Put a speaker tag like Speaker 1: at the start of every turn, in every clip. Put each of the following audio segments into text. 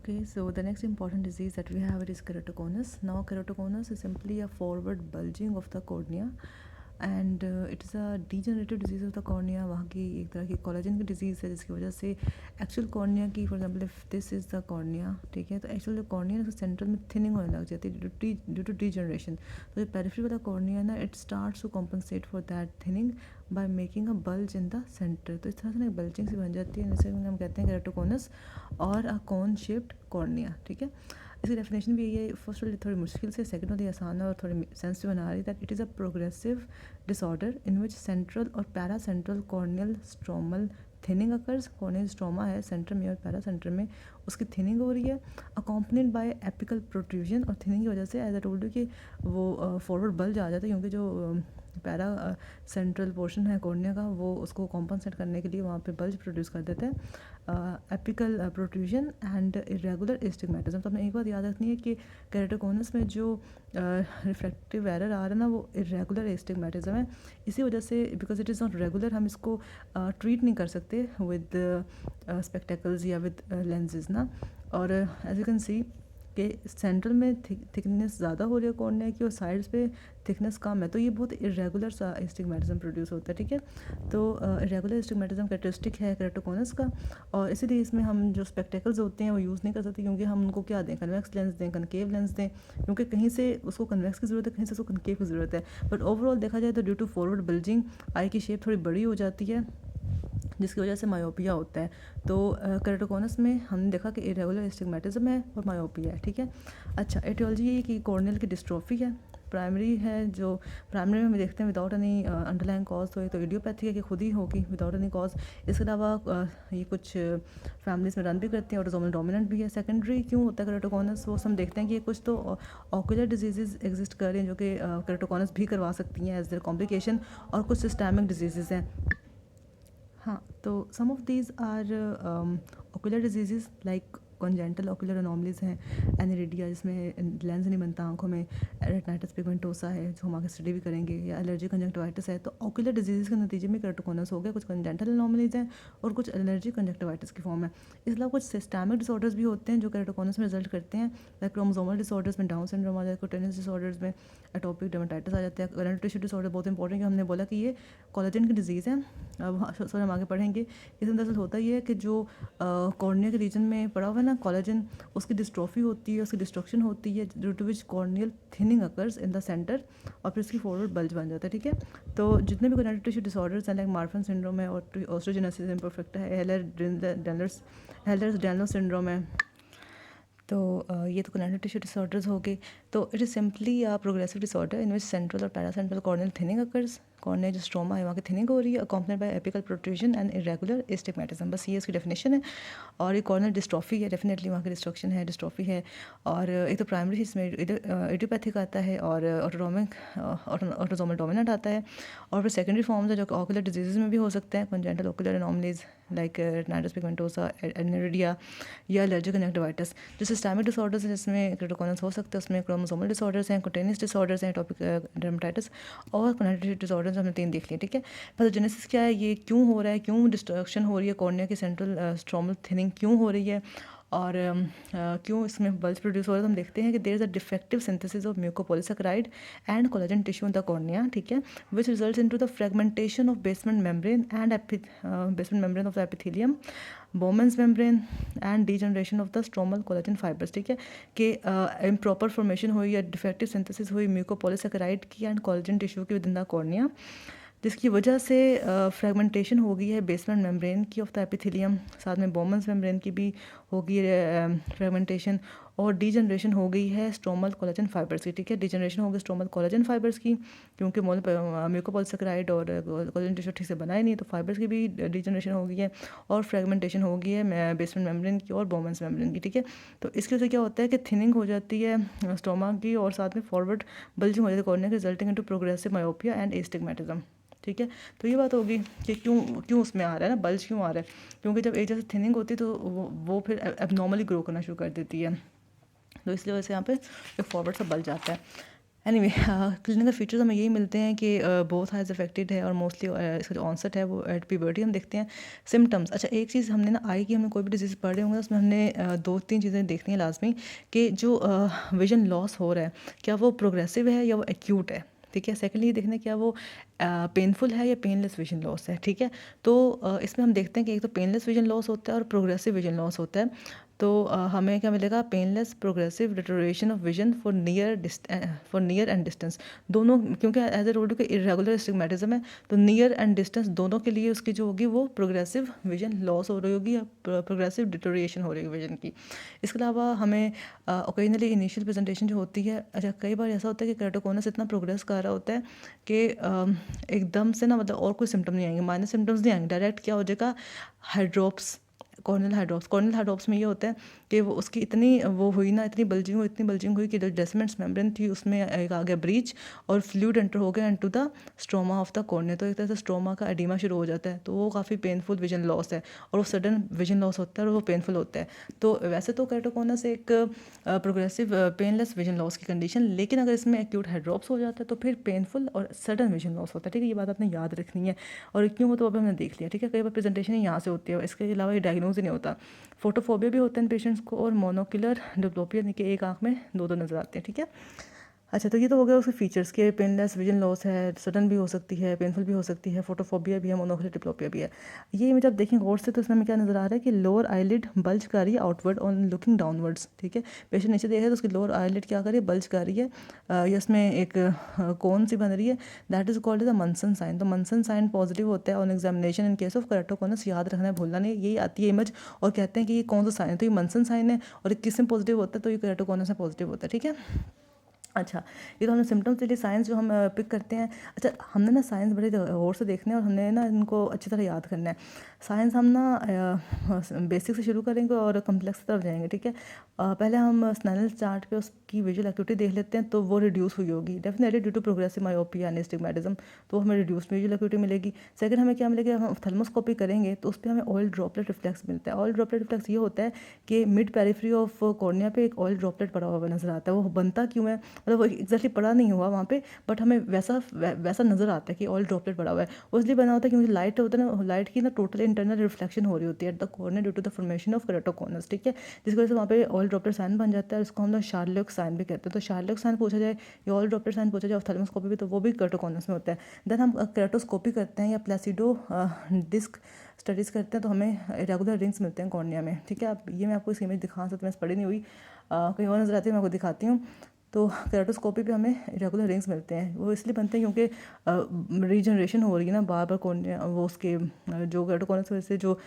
Speaker 1: Okay, so the next important disease that we have it is keratoconus. Now, keratoconus is simply a forward bulging of the cornea, and it is a degenerative disease of the cornea. वहाँ की एक तरह की collagen की disease है जिसकी वजह से एक्चुअल कॉर्निया की, for example if this is the cornea, ठीक है, तो एक्चुअल जो कॉर्निया है सेंट्रल में थिनिंग होने लग जाती है ड्यू टू डीजनरेशन. तो जो पेरिफेरी वाला कॉर्निया है ना, it starts to compensate for that thinning by making a bulge in the centre. तो इस तरह से ना एक बल्जिंग सी बन जाती है, जैसे हम कहते हैं केराटोकोनस और अ कॉन शेप्ड कॉर्निया. ठीक है, इसकी डेफिनेशन भी यही है. फर्स्ट वाली थोड़ी मुश्किल से, सेकंड वाली आसान है और थोड़ी सेंस से बना रही है. That it is a progressive disorder in which central और paracentral corneal stromal thinning occurs. Corneal stroma है सेंटर में और पैरा सेंटर में, उसकी थिनिंग हो रही है अकॉम्पनीड बाय एपिकल प्रोट्रूजन. और थिनिंग की वजह से एज आई टोल्ड यू कि वो फॉरवर्ड बल्ज आ जाता है, क्योंकि जो पैरा सेंट्रल पोर्शन है कॉर्निया का, वो उसको कॉम्पनसेट करने के लिए वहाँ पे बल्ज प्रोड्यूस कर देते हैं. Apical protrusion and irregular astigmatism. तो हमें एक बात याद रखनी है कि केराटोकोनस में जो रिफ्रैक्टिव एरर आ रहा है ना, वो इरेगुलर एस्टिग्मेटिज्म है. इसी वजह से because it is not regular, हम इसको ट्रीट नहीं कर सकते विद स्पेक्टेकल्स या विद लेंसेज ना. और एज यू कैन सी कि सेंट्रल में थिकनेस ज़्यादा हो रही है कॉर्निया की और साइड्स पे थिकनेस कम है, तो ये बहुत इरेगुलर सा एस्टिग्मेटिज्म प्रोड्यूस होता है. ठीक है, तो इरेगुलर एस्टिग्मेटिज्म कैरेक्टरिस्टिक है केराटोकोनस का, और इसीलिए इसमें हम जो स्पेक्टेकल्स होते हैं वो यूज़ नहीं कर सकते, क्योंकि हम उनको क्या दें, कन्वेक्स लेंस दें, कनकेव लेंस दें, क्योंकि कहीं से उसको कन्वेक्स की ज़रूरत है, कहीं से उसको कनकेव की ज़रूरत है. बट ओवरऑल देखा जाए तो ड्यू टू फॉरवर्ड बल्जिंग आई की शेप थोड़ी बड़ी हो जाती है, जिसकी वजह से मायोपिया होता है. तो केराटोकोनस में हमने देखा कि इरेगुलर एस्टिग्मेटिज्म है और मायोपिया है. ठीक है, अच्छा, एटियोलॉजी ये कि कॉर्नियल की डिस्ट्रोफी है. प्राइमरी है, जो प्राइमरी में हम देखते हैं विदाउट एनी अंडरलाइन कॉज, तो ये तो इडियोपैथी है कि खुद ही होगी विदाउट एनी कॉज. इसके अलावा ये कुछ फैमिलीज में रन भी करते हैं, ऑटोसोमल डोमिनेंट भी है. सेकेंडरी क्यों होता है केराटोकोनस, वो हम देखते हैं कि ये कुछ तो ऑक्यूलर डिजीज़ एग्जिस्ट कर रहे हैं जो कि केराटोकोनस भी करवा सकती हैं एज देयर कॉम्प्लिकेशन, और कुछ सिस्टमिक डिजीज़ हैं. हाँ, तो some of these are ocular diseases like congenital ocular anomalies हैं, एनिरिडिया जिसमें लेंस नहीं बनता आंखों में, रेटिनाइटिस पिगमेंटोसा है जो हम आगे स्टडी भी करेंगे, या एलर्जी कंजक्टिवाइटिस है. तो ओकुलर डिजीज़ के नतीजे में केराटोकोनस हो गया. कुछ कॉन्जेंटल अनोमलीज हैं और कुछ एलर्जी कंजक्टिवाइटिस की फॉर्म है. इसके अलावा कुछ सिस्टमिक डिसऑर्डर्स भी होते हैं जो केराटोकोनस में रिजल्ट करते हैं, लाइक क्रोमोसोमल डिसऑर्डर्स में डाउन सिंड्रोम आ जाता है, कुटेनियस डिसऑर्डर्स में एटोपिक डर्मेटाइटिस आ जाता है. कनेक्टिव टिश्यू डिसऑर्डर बहुत इंपॉर्टेंट है, हमने बोला कि ये कोलेजन की डिजीज़ है. अब सॉरी, हम आगे पढ़ेंगे. इसमें दरअसल होता ये है कि जो कॉर्निया के रीजन में पड़ा हुआ है ना कोलेजन, उसकी डिस्ट्रोफी होती है, उसकी डिस्ट्रक्शन होती है, due to which corneal thinning occurs in the centre, और फिर इसकी फॉरवर्ड बल्ज बन जाता है. ठीक है, तो जितने भी कनेक्टिव टिश्यू डिसऑर्डर्स हैं, लाइक मार्फन सिंड्रोम है, और ऑस्ट्रोजेनेसिस इम्परफेक्ट है, हेलर्स डैनलर सिंड्रोम है. तो ये तो कनेक्टिव टिश्यू डिसऑर्डर्स हो गए. तो it is simply a progressive disorder in which central और paracentral corneal thinning occurs. Cornea जो स्ट्रोमा है वहाँ की थिनिंग हो रही है, accompanied by apical protrusion and irregular astigmatism. बस ये इसकी डेफिनेशन है. और ये कॉर्नियल डिस्ट्रॉफी है, डेफिनेटली वहाँ की डिस्ट्रक्शन है, डिस्ट्रॉफी है. और एक तो प्राइमरी इसमें इडियोपैथिक आता है, और ऑटोसोमल डोमिनेंट आता है. और फिर सेकेंडरी फॉर्म्स है जो ऑकुलर डिजीज़ में भी हो सकते हैं, congenital ocular anomalies like retinitis pigmentosa, aniridia, या एलर्जी कंजक्टिवाइटिस. जो सिस्टमिक डिसऑर्डर्स हैं जिसमें केराटोकोनस हो सकता है, उसमें क्रोमोसोमल डिसऑर्डर्स हैं, कुटेनियस डिसऑर्डर्स हैं, एटोपिक डर्मेटाइटिस, और कनेक्टिव डिसऑर्डर्स हमने 3 देख लिए. ठीक है, पैथोजेनेसिस क्या है, ये क्यों हो रहा है, क्यों डिस्ट्रक्शन हो रही है, कॉर्निया की सेंट्रल स्ट्रोमल थिनिंग क्यों हो रही है, और क्यों इसमें बल्ज प्रोड्यूस हो रहा है. तो हम देखते हैं कि there is a defective synthesis of mucopolysaccharide and collagen tissue in the cornea. ठीक है, which results into the fragmentation of basement membrane and basement membrane of the epithelium, Bowman's membrane, and degeneration of the stromal collagen fibres. ठीक है, कि improper formation हुई या defective synthesis हुई mucopolysaccharide की and collagen tissue की within the cornea, जिसकी वजह से फ्रेगमेंटेशन हो गई है बेसमेंट मेम्ब्रेन की ऑफ द एपिथेलियम, साथ में बोमेंस मेम्ब्रेन की भी होगी फ्रेगमेंटेशन, और डीजनरेशन हो गई है स्ट्रोमल कोलेजन फाइबर्स की. ठीक है, डीजनरेशन हो गई स्ट्रोमल कोलेजन फाइबर्स की, क्योंकि म्यूकोपॉलीसेकेराइड और कोलेजन टिश्यू ठीक से बनाए नहीं, तो फाइबर्स की भी डीजनरेशन हो गई है, और फ्रेगमेंटेशन हो गई है बेसमेंट मेम्ब्रेन की और बोमेंस मेम्ब्रेन की. ठीक है, तो इसकी वजह से क्या होता है कि थिनिंग हो जाती है स्टोमा की, और साथ में फॉरवर्ड बल्जिंग हो जाती है कॉर्निया की, resulting into progressive myopia and astigmatism. ठीक है, तो ये बात होगी कि क्यों उसमें आ रहा है ना, बल्ज क्यों आ रहा है, क्योंकि जब एक जैसे थिनिंग होती है तो वो फिर एबनॉर्मली ग्रो करना शुरू कर देती है, तो इसलिए वजह से यहाँ पे एक फॉरवर्ड सा बल्ज आता है. एनीवे क्लिनिकल फीचर्स हमें यही मिलते हैं कि बोथ आइज अफेक्टेड है और मोस्टली इसका जो ऑनसेट है वो एट प्यूबर्टी हम देखते हैं। सिम्टम्स, अच्छा एक चीज़ हमने ना आई कि हमें कोई भी डिजीज़ पढ़ रहे होंगे उसमें हमने दो तीन चीज़ें देखनी है लाजमी, कि जो विजन लॉस हो रहा है क्या वो प्रोग्रेसिव है या वो एक्यूट है, ठीक है। सेकेंडली ये देखना है क्या वो पेनफुल है या पेनलेस विजन लॉस है, ठीक है। तो इसमें हम देखते हैं कि एक तो पेनलेस विजन लॉस होता है और प्रोग्रेसिव विजन लॉस होता है। तो हमें क्या मिलेगा, painless progressive deterioration of vision for near and distance दोनों, क्योंकि एज ए रोड के इरेगुलर एस्टिग्मेटिज्म है तो नियर एंड डिस्टेंस दोनों के लिए उसकी जो होगी वो प्रोग्रेसिव विजन लॉस हो रही होगी या प्रोग्रेसिव डिटोरिएशन हो रही होगी विजन की। इसके अलावा हमें ओकेजनली इनिशियल प्रेजेंटेशन जो होती है, अच्छा कई बार ऐसा होता है कि केराटोकोनस इतना प्रोग्रेस कर रहा होता है कि एकदम से ना मतलब और कोई सिम्टम नहीं आएंगे, माइनर सिम्टम्स नहीं आएंगे, डायरेक्ट क्या हो जाएगा, hydrops, corneal hydrops. Corneal hydrops में ये होता है कि वो उसकी इतनी वो हुई ना, इतनी बल्जिंग हुई कि जो डेसमेंट्स मेम्ब्रेन थी उसमें एक आ गया ब्रीच और फ्लूइड एंटर हो गया into the stroma of the cornea. तो एक तरह से स्ट्रोमा का एडिमा शुरू हो जाता है, तो वो काफ़ी पेनफुल विजन लॉस है और वो सडन विजन लॉस होता है और वो पेनफुल होता है। तो वैसे तो केराटोकोनस एक प्रोग्रेसिव पेनलेस विजन लॉस की कंडीशन, लेकिन अगर इसमें एक्यूट हाइड्रोप्स हो जाता है तो फिर पेनफुल और सडन विजन लॉस होता है, ठीक है। ये बात आपने याद रखनी है और क्यों हो तो अभी हमने देख लिया, ठीक है। कई बार प्रेजेंटेशन यहाँ से होती है, इसके अलावा ये डायग्नोज ही नहीं होता। फोटोफोबिया भी होता है इन पेशेंट्स को और मोनोक्यूलर डिप्लोपिया, यानी कि एक आंख में दो दो नजर आते हैं, ठीक है। अच्छा तो ये तो हो गया उसके फीचर्स के, पेनलेस विजन लॉस है, सडन भी हो सकती है, पेनफुल भी हो सकती है, फोटोफोबिया भी है, मोनोक्यूलर डिप्लोपिया भी है। ये इमेज आप देखें गौर से तो इसमें हमें क्या नज़र आ रहा है कि लोअर आईलिड बल्ज कर रही है आउटवर्ड ऑन लुकिंग डाउनवर्ड्स, ठीक है। पेशेंट नीचे देख रहे तो उसकी लोअर आईलिड क्या कर रही है, बल्ज कर रही है, या इसमें एक कौन सी बन रही है, that is called the Munson sign. तो मंसन साइन पॉजिटिव होता है on examination in case of keratoconus, याद रखना है, भूलना नहीं। यही आती है इमेज और कहते हैं कि ये कौन सा साइन है, तो ये मंसन साइन है और किस में पॉजिटिव होता है, तो ये केराटोकोनस में पॉजिटिव होता है, ठीक है। अच्छा ये तो हमने सिम्टम्स के लिए साइंस जो हम पिक करते हैं। अच्छा हमने ना साइंस बड़े गौर से देखने हैं और हमने ना इनको अच्छी तरह याद करना है। साइंस हम ना बेसिक से शुरू करेंगे और कम्प्लेक्स तरफ जाएंगे, ठीक है। पहले हम स्नेल चार्ट पे उसकी विजुअल एक्टिविटी देख लेते हैं, तो वो रिड्यूस हुई होगी definitely due to progressive myopia and astigmatism, तो हमें रिड्यूस विजुअल एक्टिविटी मिलेगी। सेकंड हमें क्या मिलेगा, हम थर्मोस्कोपी करेंगे तो उस पर हमें ऑयल ड्रॉपलेट रिफ्लेक्स मिलता है। ऑयल ड्रॉपलेट रिफ्लेक्स ये होता है कि मिड पेरिफेरी ऑफ कॉर्निया पे एक ऑयल ड्रॉपलेट पड़ा हुआ नजर आता है। वो बनता क्यों है, मतलब वो एग्जैक्टली पड़ा नहीं हुआ वहाँ पे, बट हमें वैसा नज़र आता है कि ऑयल ड्रॉपलेट पड़ा हुआ है। वो इसलिए बना होता है क्योंकि लाइट होता है ना, लाइट की ना टोटल इंटरनल रिफ्लेक्शन हो रही होती है at the corner due to the formation of keratoconus, ठीक है। जिसकी वजह से वहाँ पे ऑयल ड्रॉपलेट साइन बन जाता है, उसको हम लोग शार्लोक साइन भी कहते हैं। तो शार्लोक साइन पूछा जाए या ऑयल ड्रॉपलेट साइन पूछा जाए ऑफ्थेल्मोस्कोपी भी, तो वो भी केराटोकोनस में होता है। देन हम केराटोस्कोपी करते हैं या प्लेसिडो डिस्क स्टडीज़ करते हैं तो हमें रेगुलर रिंग्स मिलते हैं कॉर्निया में, ठीक है। अब ये मैं आपको इसकी इमेज दिखा सकती हूँ, मैं पढ़ी नहीं हुई, कहीं और नजर आती है, मैं आपको दिखाती हूँ। तो केराटोस्कोपी पे हमें रेगुलर रिंग्स मिलते हैं, वो इसलिए बनते हैं क्योंकि रीजनरेशन हो रही है ना बार बार कॉर्निया, वो उसके जो केराटोकोनस वजह से जो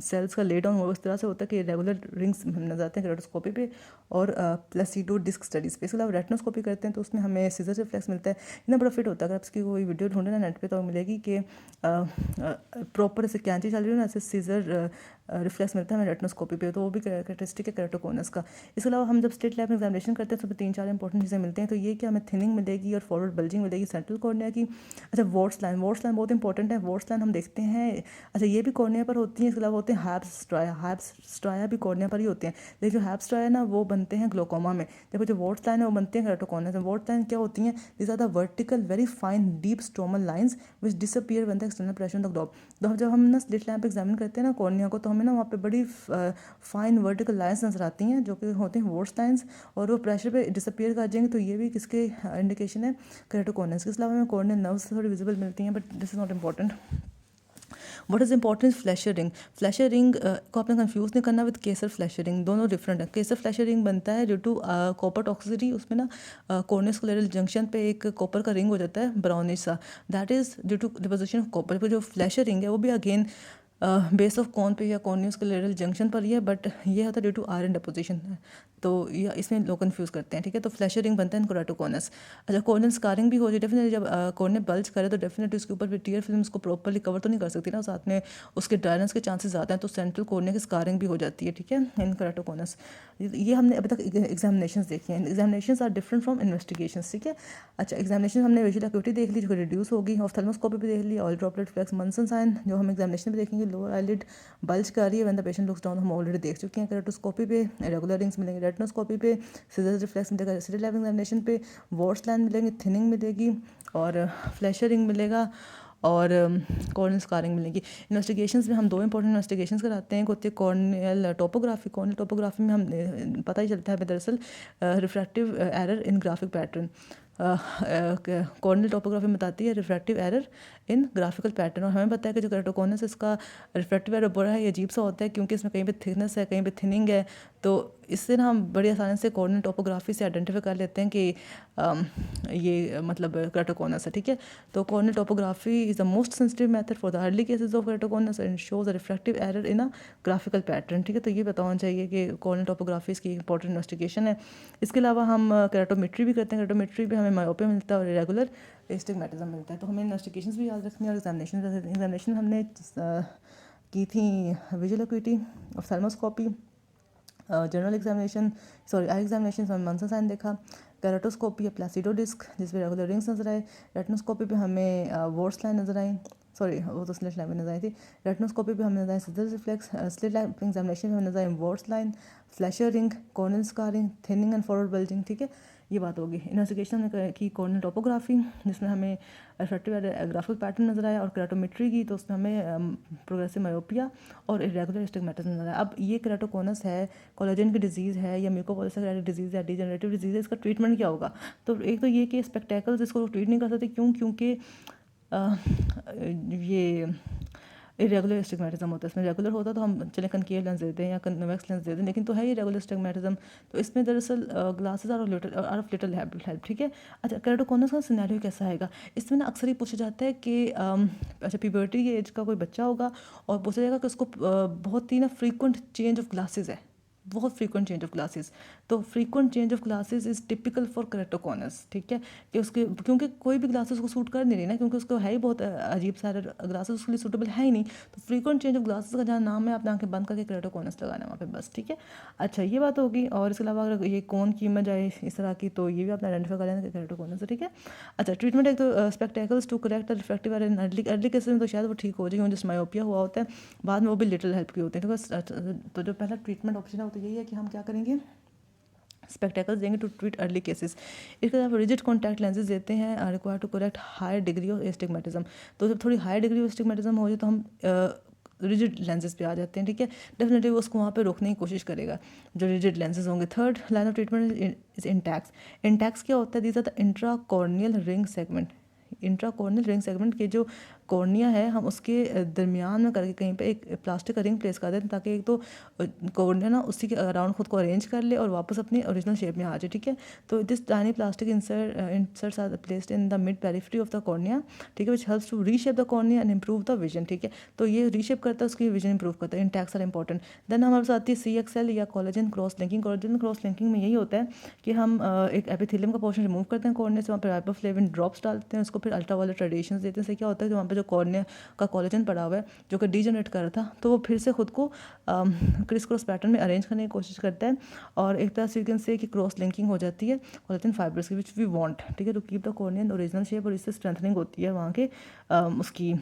Speaker 1: सेल्स का ले डाउन हो, उस तरह से होता है कि रेगुलर रिंग्स नजर आते हैं केराटोस्कोपी पे और प्लेसिडो डिस्क स्टडीज़ पे। इसके अलावा रेटिनोस्कोपी करते हैं तो उसमें हमें सीजर रिफ्लेक्स मिलता है, इतना बड़ा फिट होता है। अगर आप इसकी कोई वीडियो ढूंढे ना नेट पे तो मिलेगी कि प्रॉपर ऐसे कैंची चल रही है ना, ऐसे सीजर रिफ्लेक्स मिलता है हमें रेटिनोस्कोपी पे, तो वो भी कैरेक्टरिस्टिक है केराटोकोनस का। इसके अलावा हम जब स्टेट लैब में एग्जामिनेशन करते हैं तो 3-4 इंपॉर्टेंट चीज़ें मिलती हैं, तो ये कि हमें थिनिंग मिलेगी और फॉरवर्ड बल्जिंग मिलेगी सेंट्रल कॉर्निया की। अच्छा वॉट्स लाइन बहुत इंपॉर्टेंट है। वॉट्स लाइन हम देखते हैं, अच्छा ये भी कॉर्निया पर होती है, इसके अलावा होते हैं हैब्स स्ट्राया भी कॉर्निया पर ही होते हैं, लेकिन जो हैब्स स्ट्राया ना वो बनते हैं ग्लोकोमा में। देखो जो वॉट्स लाइन है वो बनते हैं केराटोकोनस में। वॉट्स लाइन क्या होती हैं, this are the vertical very fine deep stromal lines which disappear when the external pressure on the globe. तो जब हम ना स्लिट लैम्प एग्जामिन करते हैं ना कॉर्निया को, तो हमें ना वहाँ पे बड़ी फाइन वर्टिकल लाइंस नजर आती हैं जो कि होते हैं वॉट्स लाइंस, और वो प्रेशर पे डिसअपीयर कर जाएंगे, तो ये भी किसके इंडिकेशन है, केराटोकोनस। इसके अलावा हमें कॉर्नियल नर्व्स थोड़ी विजिबल मिलती हैं, but this is not important. What is important, flasher ring. Flasher ring को आपने कंफ्यूज नहीं करना विद केसर फ्लैशर रिंग, दोनों डिफरेंट है। केसर फ्लैशर रिंग बनता है ड्यू टू कॉपर टॉक्सिसिटी, उसमें ना कॉर्नियोस्क्लेरल जंक्शन पे एक कॉपर का रिंग हो जाता है ब्राउनिश सा, that is due to deposition of copper. पर जो फ्लैशर रिंग है वो भी अगेन बेस ऑफ कॉर्न पे या कॉर्नियोस्क्लेरल जंक्शन पर ही है, बट ये होता है ड्यू टू आयरन डिपोजिशन, तो या इसमें लोग कंफ्यूज करते हैं, ठीक है। तो फ्लैशर रिंग बनता है इन केराटोकोनस। अच्छा कॉर्नियल स्कारिंग भी हो जाए डेफिनेटली, जब कॉर्निया बल्ज करे तो डेफिनेटली उसके ऊपर टीयर फिल्म उसको प्रॉपरली कवर तो नहीं कर सकती ना, साथ में उसके ड्राइनेस के चांसेस ज़्यादा हैं, तो सेंट्रल कॉर्निया की स्कारिंग भी हो जाती है, ठीक है, इन केराटोकोनस। ये हमने अभी तक एग्जामिनेशन देखी हैं। Examination are different from investigation, ठीक है। अच्छा एग्जामिनेशन हमने विजुअल एक्टिविटी देख ली जो रिड्यूस होगी, ऑफ्थेल्मोस्कोपी भी देख ली, ऑयल ड्रॉपलेट फ्लेक्स, मंसन साइन जो हम एग्जामिनेशन में देखेंगे, लोअर आईलिड बल्ज कर रही है when the patient looks down, हम ऑलरेडी देख चुके हैं। केराटोस्कोपी पे रेगुलर रिंग्स मिलेंगे, रेटिनोस्कोपी पे सीजर रिफ्लेक्स मिलेगा, सिटी लैब एग्जामिनेशन पे वॉट्स लाइन मिलेंगे, थिनिंग मिलेगी और फ्लैशर रिंग मिलेगा और कॉर्नियल स्कारिंग मिलेगी। इन्वेस्टिगेशंस में हम 2 इंपॉर्टेंट इन्वेस्टिगेशंस कराते हैं। एक होती है कॉर्नियल टोपोग्राफी। कॉर्नियल टोपोग्राफी में हम पता ही चलता है दरअसल रिफ्रैक्टिव एरर इन ग्राफिक पैटर्न। कॉर्नियल टोपोग्राफी में बताती है रिफ्रैक्टिव एरर इन ग्राफिकल पैटर्न, और हमें पता है कि जो केराटोकोनस है इसका रिफ्रैक्टिव एरर बड़ा है, ये अजीब सा होता है क्योंकि इसमें कहीं पे थिकनेस है, कहीं पे थिनिंग है। तो इससे ना हम बड़ी आसानी से कॉर्नियल टोपोग्राफी से आइडेंटिफाई कर लेते हैं कि ये मतलब केराटोकोनस है, ठीक है। तो corneal topography is the most sensitive method for the early cases of keratoconus and shows a refractive error in a graphical pattern, ठीक है। तो ये बताना चाहिए कि कॉर्नियल टोपोग्राफी इसकी इंपॉर्टेंट इन्वेस्टिगेशन है। इसके अलावा हम केराटोमेट्री भी करते हैं। केराटोमेट्री भी हमें मायोपिया मिलता है और इरेगुलर एस्टिग्मेटिज्म मिलता है। तो हमें इन्वेस्टिगेशंस भी याद रखनी है और एग्जामिनेशन हमने की थी visual acuity, ophthalmoscopy, general examination, sorry eye examination में मंसन साइन देखा, केराटोस्कोपी या प्लासिडो डिस्क जिसमें रेगुलर रिंग्स नजर आए, रेटिनोस्कोपी पे हमें वॉट्स लाइन नजर आई, सॉरी वो तो स्लिट लाइन में नजर आई थी। रेटिनोस्कोपी पे हमें नजर आई scissor reflex, slit line examination में हमें नजर आई Vogt's line, Fleischer ring, corneal scarring, thinning and forward bulging, ठीक है। ये बात होगी। इन्वेस्टिगेशन की कॉर्नियल टोपोग्राफी जिसमें हमें रिफ्रैक्टिव ग्राफिक पैटर्न नजर आया, और केराटोमेट्री की तो उसमें हमें प्रोग्रेसिव मायोपिया और इरेगुलर एस्टिग्मेटिज्म नजर आया। अब ये केराटोकोनस है, कोलेजन की डिजीज़ है या म्यूकोपॉलीसेकेराइटिस डिजीज़ है, डीजनरेटिव डिजीज़ है, इसका ट्रीटमेंट क्या होगा? तो एक तो ये कि स्पेक्टेकल्स इसको ट्रीट नहीं कर सकते, क्योंकि ये इरेगुलर एस्टिग्मेटिज्म होता है। इसमें रेगुलर होता तो हम चले कनकेव लेंस देते हैं या कन्वेक्स लेंस देते हैं, लेकिन तो है ये रेगुलर एस्टिग्मेटिज्म। तो इसमें दरअसल glasses are of little help, ठीक है। अच्छा, केराटोकोनस का सिनेरियो कैसा आएगा? इसमें ना अक्सर ही पूछा जाता है कि अच्छा प्यूबर्टी की एज का कोई बच्चा होगा और पूछा जाएगा कि उसको बहुत ही ना फ्रीक्वेंट चेंज ऑफ ग्लासेस है, बहुत फ्रीक्वेंट चेंज ऑफ ग्लासेस। तो frequent change of glasses is typical for keratoconus, ठीक है। कि उसके क्योंकि कोई भी ग्लासेस को सूट कर नहीं रही ना, क्योंकि उसको है ही बहुत अजीब सा ग्लासेस उसके लिए सूटेबल है ही नहीं। तो फ्रीक्वेंट चेंज ऑफ ग्लासेस का जहाँ नाम है, आपने आंखें बंद करके केराटोकोनस लगाना है वहाँ पे, बस, ठीक है। अच्छा, ये बात होगी। और इसके अलावा अगर ये कौन की इमेज आए इस तरह की, तो ये भी आपने आइडेंटिफाई कर लेना कि केराटोकोनस है, ठीक है। अच्छा, ट्रीटमेंट एक तो spectacles to correct refractive error in early cases में तो शायद वो ठीक हो जाएगी, जिस मायोपिया हुआ होता है, बाद में वो भी लिटिल हेल्प की होती है, ठीक है। तो जो पहला ट्रीटमेंट ऑप्शन है वो तो यही है कि हम क्या करेंगे, स्पेक्टेकल्स देंगे टू ट्रीट अर्ली केसेस। इसके अलावा रिजिड कॉन्टैक्ट लेंसेज देते हैं require to correct high degree of astigmatism. तो जब थोड़ी हाई डिग्री ऑफ एस्टिग्मेटिज्म हो जाए तो हम रिजिड लेंसेज पे आ जाते हैं, ठीक है। डेफिनेटली वो उसको वहाँ पे रोकने की कोशिश करेगा जो रिजिड लेंसेज होंगे। Third line of treatment is Intacs. Intacs क्या होता है? These are the intra corneal ring segment. Intra corneal ring segment के जो कॉर्निया है, हम उसके दरमियान में करके कहीं पे एक प्लास्टिक का रिंग प्लेस कर दें, ताकि एक तो कॉर्निया ना उसी के अराउंड खुद को अरेंज कर ले और वापस अपनी ओरिजिनल शेप में आ जाए, ठीक है। तो this tiny plastic inserts are placed in the mid periphery of the cornea, ठीक है, which helps to reshape the cornea and improve the vision, ठीक है। तो ये रीशेप करता है, उसकी विजन इंप्रूव करता है। Intakes are important. देन हमारे साथ आती है CXL या collagen cross linking. Collagen cross linking में यही होता है कि हम एक एपिथेलियम का पोर्शन रिमूव करते हैं कॉर्निया से, वहाँ पर राइबोफ्लेविन ड्रॉप्स डालते हैं, उसको फिर अल्ट्रावायलेट रेडिएशन देते हैं। इससे क्या होता है कि वहाँ पर जो कॉर्निया का कोलेजन पड़ा हुआ है जो कि डीजनरेट कर रहा था, तो वो फिर से खुद को क्रिस क्रॉस पैटर्न में अरेंज करने की कोशिश करता है, और एक तरह से यू कैन से कि क्रॉस लिंकिंग हो जाती है कोलेजन फाइबर्स की, विच वी वांट, ठीक है, to keep the cornea original shape, और इससे स्ट्रेंथनिंग होती है वहाँ के उसकी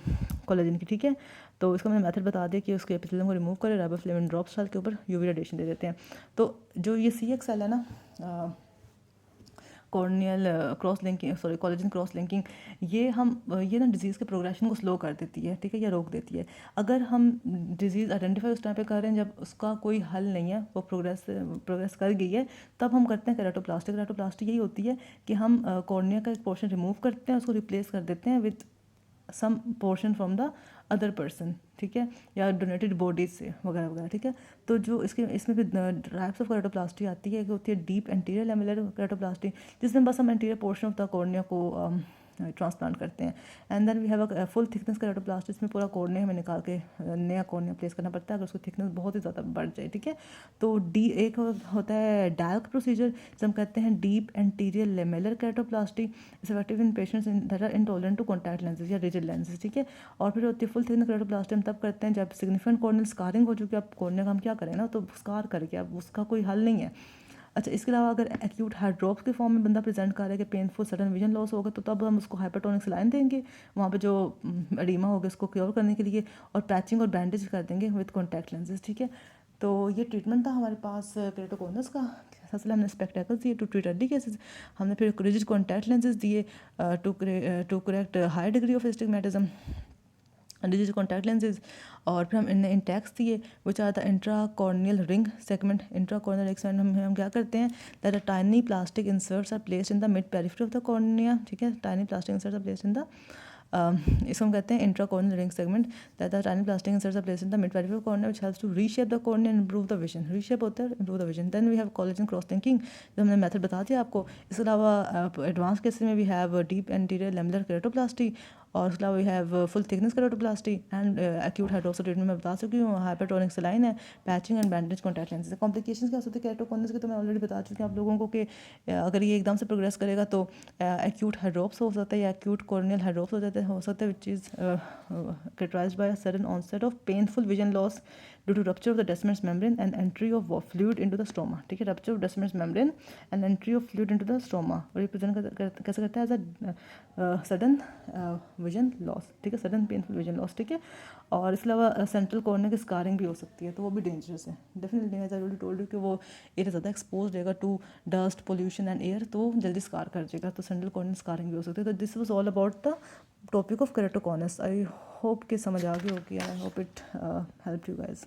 Speaker 1: कोलेजन की, ठीक है। तो इसका मैंने मेथड बता दिया कि उसके एपिथेलियम को रिमूव करें, राइबोफ्लेविन ड्रॉप्स डाल के ऊपर यूवी रेडिएशन दे देते हैं। तो जो ये CXL है ना, corneal cross linking, sorry collagen cross linking, ये ना डिजीज़ के प्रोग्रेशन को स्लो कर देती है, ठीक है, या रोक देती है। अगर हम डिजीज़ आइडेंटिफाई उस टाइम पे कर रहे हैं जब उसका कोई हल नहीं है, वो प्रोग्रेस कर गई है, तब हम करते हैं केराटोप्लास्टी। केराटोप्लास्टी यही होती है कि हम कॉर्निया का एक पोर्शन रिमूव करते हैं, उसको रिप्लेस कर देते हैं with some portion from the other person, ठीक है, या डोनेटेड बॉडीज से वगैरह वगैरह, ठीक है। तो जो इसमें भी टाइप्स ऑफ केराटोप्लास्टी आती है, कि होती है डीप एंटीरियर लेमुलर केराटोप्लास्टी, जिसमें बस हम anterior portion of the cornea को ट्रांसप्लांट करते हैं। And then we have a full thickness keratoplasty, इसमें पूरा कॉर्निया हमें निकाल के नया कॉर्निया प्लेस करना पड़ता है अगर उसकी थिकनेस बहुत ही ज़्यादा बढ़ जाए, ठीक है। तो एक होता है डायल्क प्रोसीजर, जिसे हम कहते हैं deep anterior lamellar keratoplasty, is effective in patients that are intolerant to contact lenses या रिजिड लेंसेज, ठीक है। और फिर होती है फुल थिकनेस केराटोप्लास्टी, हम तब करते हैं जब सिग्निफिकेंट कॉर्नियल स्कारिंग हो चुकी है। अब कॉर्निया का हम क्या करें ना, तो स्कार करके अब उसका कोई हल नहीं है, अच्छा, इसके अलावा अगर एक्यूट हार्ट ड्रॉप्स के फॉर्म में बंदा प्रेजेंट कर रहा है कि पेनफुल सडन विजन लॉस होगा, तो तब हम उसको हाइपरटोनिक सलाइन देंगे वहाँ पे जो एडिमा होगा उसको क्योर करने के लिए, और पैचिंग और बैंडेज कर देंगे विद कॉन्टैक्ट लेंसेज, ठीक है। तो ये ट्रीटमेंट था हमारे पास केरेटोकोनस का। सबसे पहले हमने स्पेक्टेकल्स दिए टू ट्रीट अर्ली केसेस, हमने फिर रिजिड कॉन्टैक्ट लेंसेज दिए to correct high degree of astigmatism, digital contact lenses, और फिर हम इन्हें इंटैक्स दिए which are the intra corneal ring segment. Intra corneal ring segment हम क्या करते हैं, that the tiny plastic inserts are placed in the mid periphery of the cornea, ठीक है। Tiny plastic inserts are placed in the इसको हम कहते हैं intra corneal ring segment, that the tiny plastic inserts are placed in the mid periphery of cornea which helps to reshape the cornea and improve the vision. Reshape होता है improve the vision. Then we have collagen cross thinking, जो हमने method बता दिया आपको। इसके अलावा advance cases में we have deep anterior lamellar keratoplasty, और उसके अलावा we have full thickness keratoplasty and acute hydroxal treatment में बता चुकी हूँ, हाइपरटोनिक सलाइन है, patching and bandage contact lenses. Complications क्या हो सकते हैं केरेटोकोनस के, तो मैं ऑलरेडी बता चुकी हूँ आप लोगों को कि अगर ये एकदम से प्रोग्रेस करेगा तो एक्यूट हाइड्रोप्स हो सकता है या एक्यूट कॉर्नियल हाइड्रोप्स हो सकते हैं which is characterized by a sudden onset of painful vision loss due to rupture of the Descemet's membrane and entry of fluid into the stroma, ठीक है। rupture of Descemet's membrane and entry of fluid into the stroma, और represent कैसे करता है as a sudden vision loss, ठीक है, sudden painful vision loss, ठीक है। और इसके अलावा सेंट्रल कॉर्निया की स्कारिंग भी हो सकती है, तो वो भी डेंजरस है definitely. As I already told you कि वो एरिया ज़्यादा एक्सपोज रहेगा to dust pollution and air, तो जल्दी स्कार कर जाएगा, तो सेंट्रल कॉर्निया स्कारिंग भी हो सकती है। तो this was all about the topic of केरेटोकोनस। I hope कि समझ आ गई होगी, I hope it help you guys.